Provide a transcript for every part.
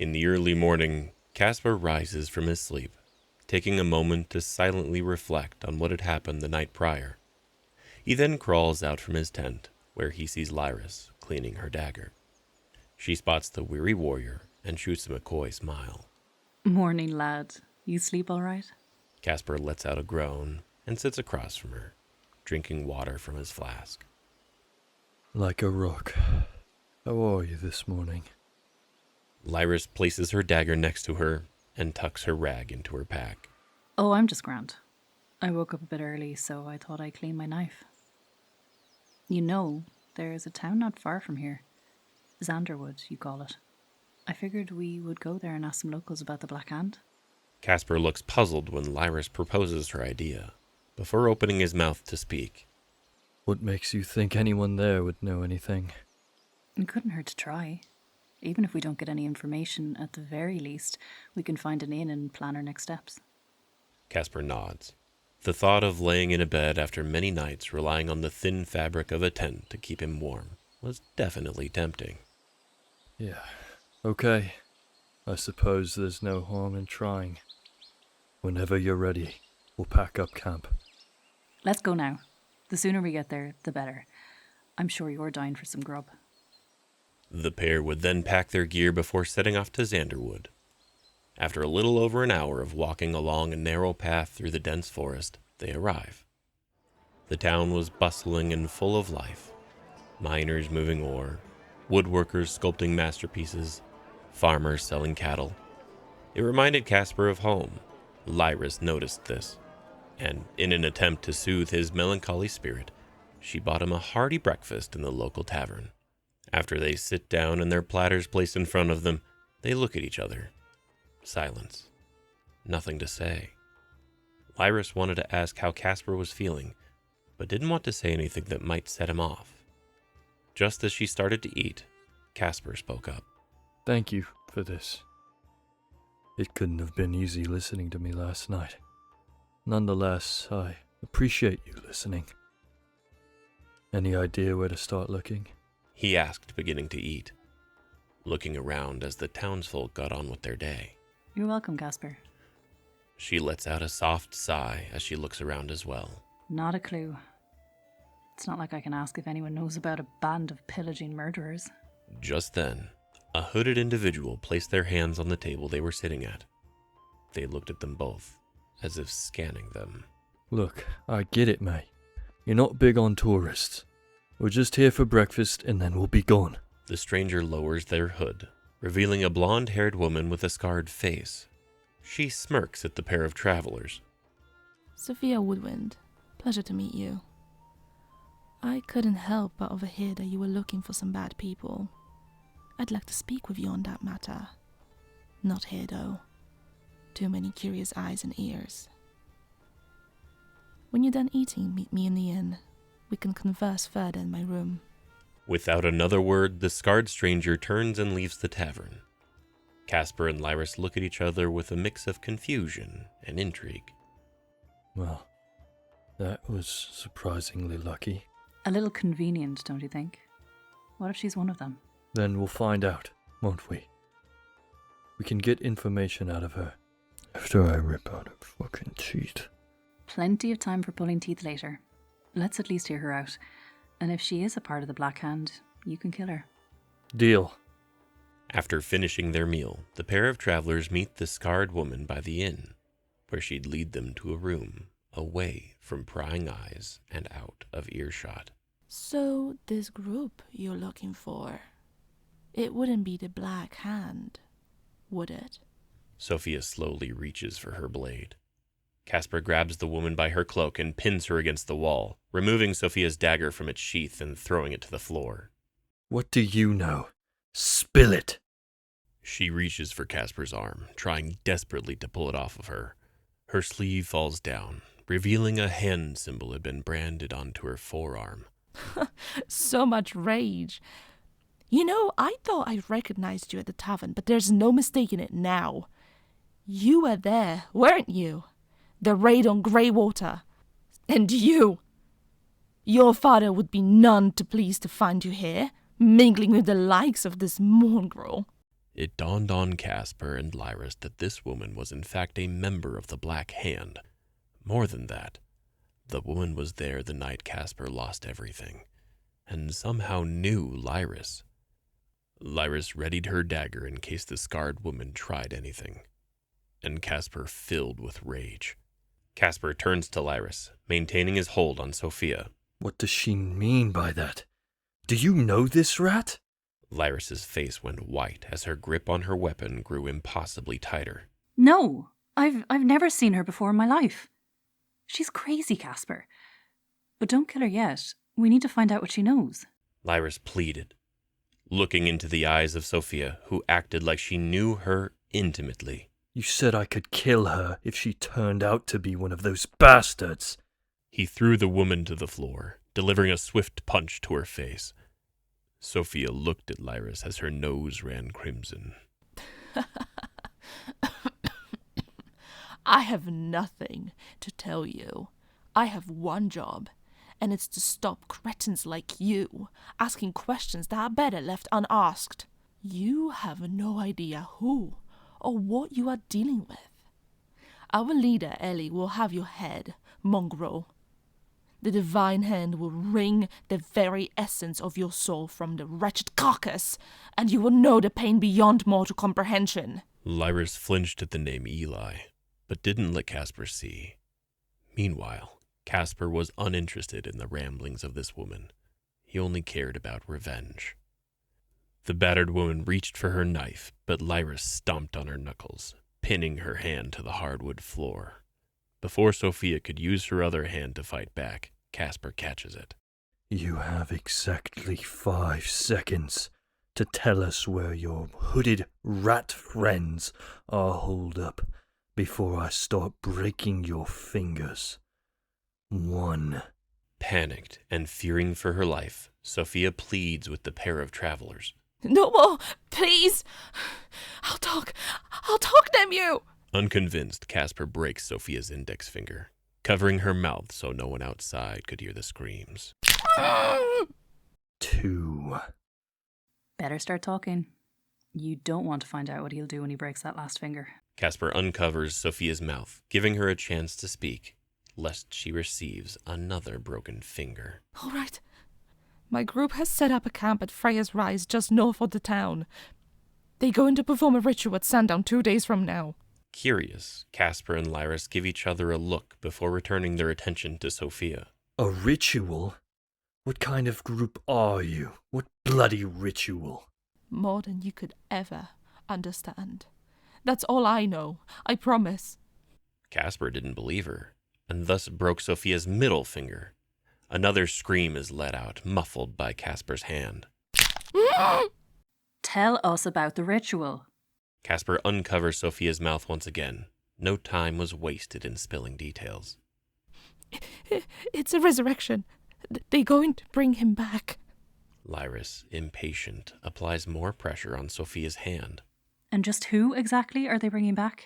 In the early morning, Caspar rises from his sleep, taking a moment to silently reflect on what had happened the night prior. He then crawls out from his tent, where he sees Lyris cleaning her dagger. She spots the weary warrior and shoots him a coy smile. Morning, lad. You sleep all right? Caspar lets out a groan and sits across from her, drinking water from his flask. Like a rock. How are you this morning? Lyris places her dagger next to her and tucks her rag into her pack. Oh, I'm just grand. I woke up a bit early, so I thought I'd clean my knife. You know, there's a town not far from here. Xanderwood, you call it. I figured we would go there and ask some locals about the Black Hand. Caspar looks puzzled when Lyris proposes her idea, before opening his mouth to speak. What makes you think anyone there would know anything? It couldn't hurt to try. Even if we don't get any information, at the very least, we can find an inn and plan our next steps. Caspar nods. The thought of laying in a bed after many nights relying on the thin fabric of a tent to keep him warm was definitely tempting. Yeah, okay. I suppose there's no harm in trying. Whenever you're ready, we'll pack up camp. Let's go now. The sooner we get there, the better. I'm sure you're dying for some grub. The pair would then pack their gear before setting off to Xanderwood. After a little over an hour of walking along a narrow path through the dense forest, they arrive. The town was bustling and full of life. Miners moving ore, woodworkers sculpting masterpieces, farmers selling cattle. It reminded Caspar of home. Lyris noticed this, and in an attempt to soothe his melancholy spirit, she bought him a hearty breakfast in the local tavern. After they sit down and their platters placed in front of them, they look at each other. Silence. Nothing to say. Lyris wanted to ask how Caspar was feeling, but didn't want to say anything that might set him off. Just as she started to eat, Caspar spoke up. Thank you for this. It couldn't have been easy listening to me last night. Nonetheless, I appreciate you listening. Any idea where to start looking? He asked, beginning to eat, looking around as the townsfolk got on with their day. You're welcome, Caspar. She lets out a soft sigh as she looks around as well. Not a clue. It's not like I can ask if anyone knows about a band of pillaging murderers. Just then, a hooded individual placed their hands on the table they were sitting at. They looked at them both, as if scanning them. Look, I get it, mate. You're not big on tourists. We're just here for breakfast and then we'll be gone. The stranger lowers their hood, revealing a blonde-haired woman with a scarred face. She smirks at the pair of travelers. Sophia Woodwind, pleasure to meet you. I couldn't help but overhear that you were looking for some bad people. I'd like to speak with you on that matter. Not here, though. Too many curious eyes and ears. When you're done eating, meet me in the inn. We can converse further in my room. Without another word, the scarred stranger turns and leaves the tavern. Caspar and Lyris look at each other with a mix of confusion and intrigue. Well, that was surprisingly lucky. A little convenient, don't you think? What if she's one of them? Then we'll find out, won't we? We can get information out of her after I rip out her fucking teeth. Plenty of time for pulling teeth later. Let's at least hear her out. And if she is a part of the Black Hand, you can kill her. Deal. After finishing their meal, the pair of travelers meet the scarred woman by the inn, where she'd lead them to a room away from prying eyes and out of earshot. So, this group you're looking for, it wouldn't be the Black Hand, would it? Sophia slowly reaches for her blade. Caspar grabs the woman by her cloak and pins her against the wall, removing Sophia's dagger from its sheath and throwing it to the floor. What do you know? Spill it! She reaches for Caspar's arm, trying desperately to pull it off of her. Her sleeve falls down, revealing a hand symbol had been branded onto her forearm. So much rage. You know, I thought I recognized you at the tavern, but there's no mistaking it now. You were there, weren't you? The raid on Greywater. And you. Your father would be none too pleased to find you here, mingling with the likes of this mongrel. It dawned on Casper and Lyris that this woman was in fact a member of the Black Hand. More than that, the woman was there the night Casper lost everything, and somehow knew Lyris. Lyris readied her dagger in case the scarred woman tried anything, and Casper filled with rage. Casper turns to Lyris, maintaining his hold on Sophia. What does she mean by that? Do you know this rat? Lyris's face went white as her grip on her weapon grew impossibly tighter. No, I've never seen her before in my life. She's crazy, Casper. But don't kill her yet. We need to find out what she knows. Lyris pleaded, looking into the eyes of Sophia, who acted like she knew her intimately. You said I could kill her if she turned out to be one of those bastards. He threw the woman to the floor, delivering a swift punch to her face. Sophia looked at Lyris as her nose ran crimson. I have nothing to tell you. I have one job, and it's to stop cretins like you asking questions that are better left unasked. You have no idea who or what you are dealing with. Our leader, Ellie, will have your head, mongrel. The divine hand will wring the very essence of your soul from the wretched carcass, and you will know the pain beyond mortal comprehension. Lyris flinched at the name Eli, but didn't let Casper see. Meanwhile, Casper was uninterested in the ramblings of this woman. He only cared about revenge. The battered woman reached for her knife, but Lyris stomped on her knuckles, pinning her hand to the hardwood floor. Before Sophia could use her other hand to fight back, Casper catches it. You have exactly 5 seconds to tell us where your hooded rat friends are holed up before I start breaking your fingers. 1. Panicked and fearing for her life, Sophia pleads with the pair of travelers. No more, please. I'll talk, damn you. Unconvinced, Casper breaks Sophia's index finger, covering her mouth so no one outside could hear the screams. 2. Better start talking. You don't want to find out what he'll do when he breaks that last finger. Casper uncovers Sophia's mouth, giving her a chance to speak, lest she receives another broken finger. All right. My group has set up a camp at Freya's Rise just north of the town. They're going to perform a ritual at sundown 2 days from now. Curious, Casper and Lyris give each other a look before returning their attention to Sophia. A ritual? What kind of group are you? What bloody ritual? More than you could ever understand. That's all I know, I promise. Casper didn't believe her, and thus broke Sophia's middle finger. Another scream is let out, muffled by Casper's hand. Tell us about the ritual. Casper uncovers Sophia's mouth once again. No time was wasted in spilling details. It's a resurrection. They're going to bring him back. Lyris, impatient, applies more pressure on Sophia's hand. And just who exactly are they bringing back?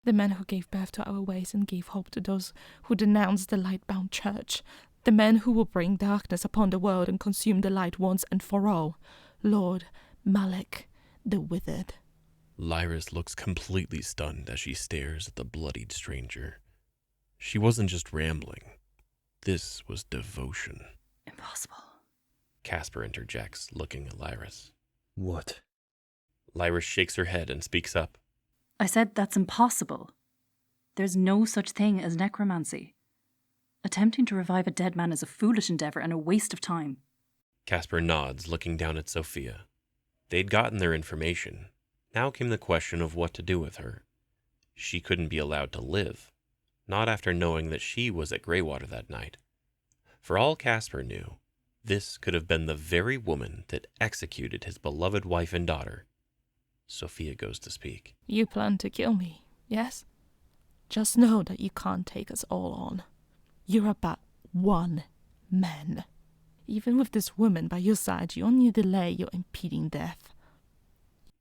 The men who gave birth to our ways and gave hope to those who denounced the light-bound church. The men who will bring darkness upon the world and consume the light once and for all. Lord Malek, the Withered. Lyris looks completely stunned as she stares at the bloodied stranger. She wasn't just rambling. This was devotion. Impossible. Casper interjects, looking at Lyris. What? Lyris shakes her head and speaks up. I said that's impossible. There's no such thing as necromancy. Attempting to revive a dead man is a foolish endeavour and a waste of time. Casper nods, looking down at Sophia. They'd gotten their information. Now came the question of what to do with her. She couldn't be allowed to live, not after knowing that she was at Greywater that night. For all Casper knew, this could have been the very woman that executed his beloved wife and daughter. Sophia goes to speak. You plan to kill me, yes? Just know that you can't take us all on. You're about 1 man. Even with this woman by your side, you only delay your impending death.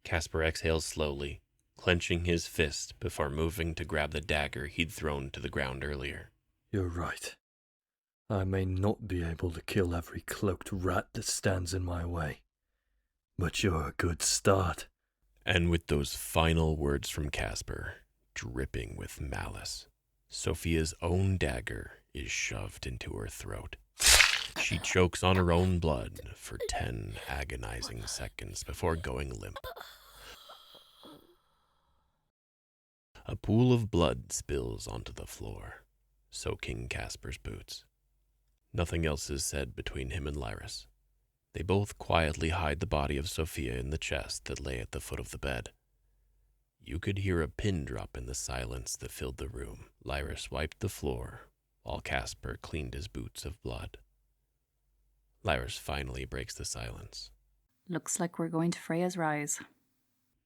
Casper exhales slowly, clenching his fist before moving to grab the dagger he'd thrown to the ground earlier. You're right. I may not be able to kill every cloaked rat that stands in my way. But you're a good start. And with those final words from Casper, dripping with malice, Sophia's own dagger is shoved into her throat. She chokes on her own blood for 10 agonizing seconds before going limp. A pool of blood spills onto the floor, soaking Casper's boots. Nothing else is said between him and Lyris. They both quietly hide the body of Sophia in the chest that lay at the foot of the bed. You could hear a pin drop in the silence that filled the room. Lyris wiped the floor, while Casper cleaned his boots of blood. Lyris finally breaks the silence. Looks like we're going to Freya's rise.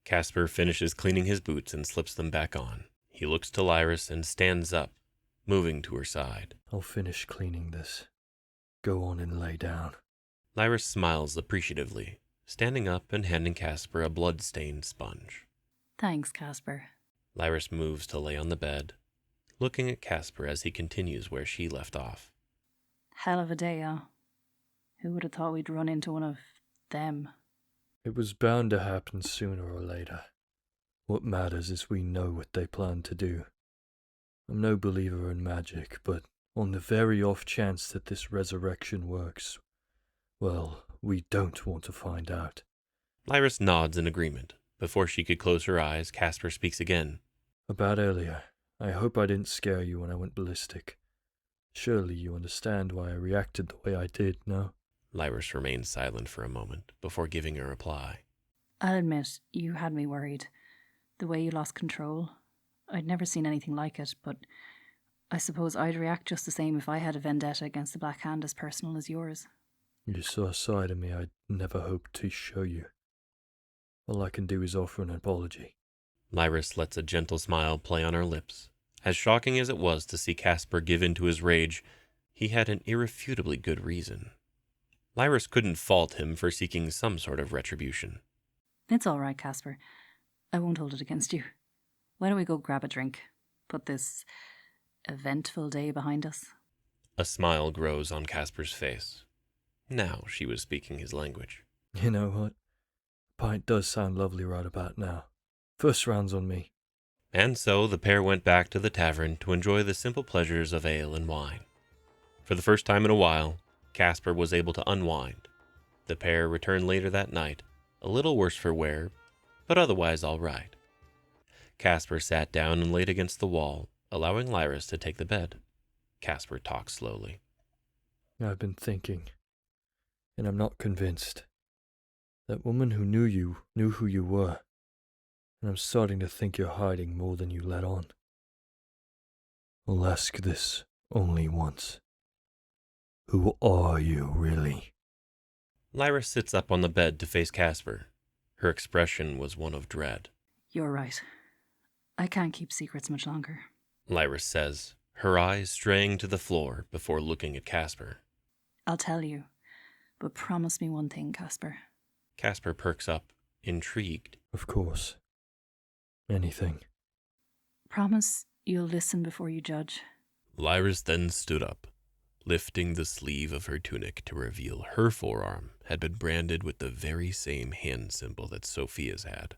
Casper finishes cleaning his boots and slips them back on. He looks to Lyris and stands up, moving to her side. I'll finish cleaning this. Go on and lay down. Lyris smiles appreciatively, standing up and handing Casper a blood-stained sponge. Thanks, Casper. Lyris moves to lay on the bed, looking at Casper as he continues where she left off. Hell of a day, huh? Who would have thought we'd run into one of them? It was bound to happen sooner or later. What matters is we know what they plan to do. I'm no believer in magic, but on the very off chance that this resurrection works, well, we don't want to find out. Lyris nods in agreement. Before she could close her eyes, Casper speaks again. About earlier, I hope I didn't scare you when I went ballistic. Surely you understand why I reacted the way I did, no? Lyris remains silent for a moment before giving a reply. I'll admit, you had me worried. The way you lost control. I'd never seen anything like it, but I suppose I'd react just the same if I had a vendetta against the Black Hand as personal as yours. You saw a side of me I'd never hoped to show you. All I can do is offer an apology. Lyris lets a gentle smile play on her lips. As shocking as it was to see Casper give in to his rage, he had an irrefutably good reason. Lyris couldn't fault him for seeking some sort of retribution. It's all right, Casper. I won't hold it against you. Why don't we go grab a drink? Put this eventful day behind us. A smile grows on Casper's face. Now she was speaking his language. You know what? A pint does sound lovely right about now. First round's on me. And so the pair went back to the tavern to enjoy the simple pleasures of ale and wine. For the first time in a while, Casper was able to unwind. The pair returned later that night, a little worse for wear, but otherwise all right. Casper sat down and laid against the wall, allowing Lyris to take the bed. Casper talked slowly. I've been thinking, and I'm not convinced. That woman who knew you knew who you were, and I'm starting to think you're hiding more than you let on. I'll ask this only once. Who are you, really? Lyris sits up on the bed to face Casper. Her expression was one of dread. You're right. I can't keep secrets much longer. Lyris says, her eyes straying to the floor before looking at Casper. I'll tell you, but promise me one thing, Casper. Casper perks up, intrigued. Of course. Anything. Promise you'll listen before you judge. Lyris then stood up, lifting the sleeve of her tunic to reveal her forearm had been branded with the very same hand symbol that Sophia's had.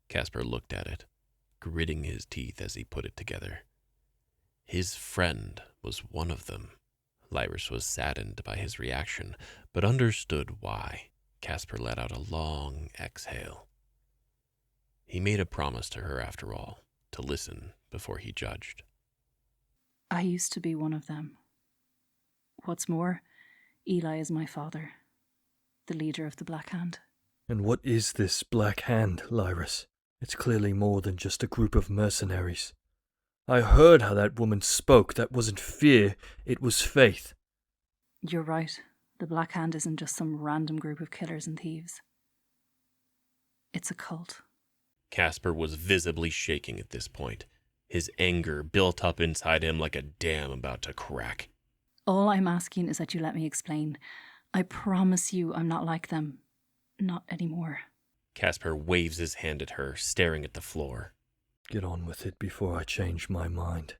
Casper looked at it, gritting his teeth as he put it together. His friend was one of them. Lyris was saddened by his reaction, but understood why. Casper let out a long exhale. He made a promise to her after all, to listen before he judged. I used to be one of them. What's more, Eli is my father, the leader of the Black Hand. And what is this Black Hand, Lyris? It's clearly more than just a group of mercenaries. I heard how that woman spoke. That wasn't fear, it was faith. You're right. The Black Hand isn't just some random group of killers and thieves. It's a cult. Casper was visibly shaking at this point. His anger built up inside him like a dam about to crack. All I'm asking is that you let me explain. I promise you I'm not like them. Not anymore. Casper waves his hand at her, staring at the floor. Get on with it before I change my mind.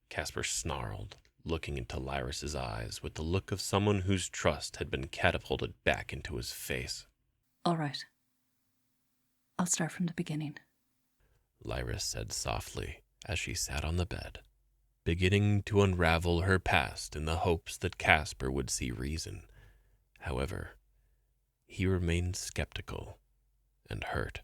Casper snarled, looking into Lyris's eyes with the look of someone whose trust had been catapulted back into his face. All right. I'll start from the beginning. Lyra said softly as she sat on the bed, beginning to unravel her past in the hopes that Caspar would see reason. However, he remained skeptical and hurt.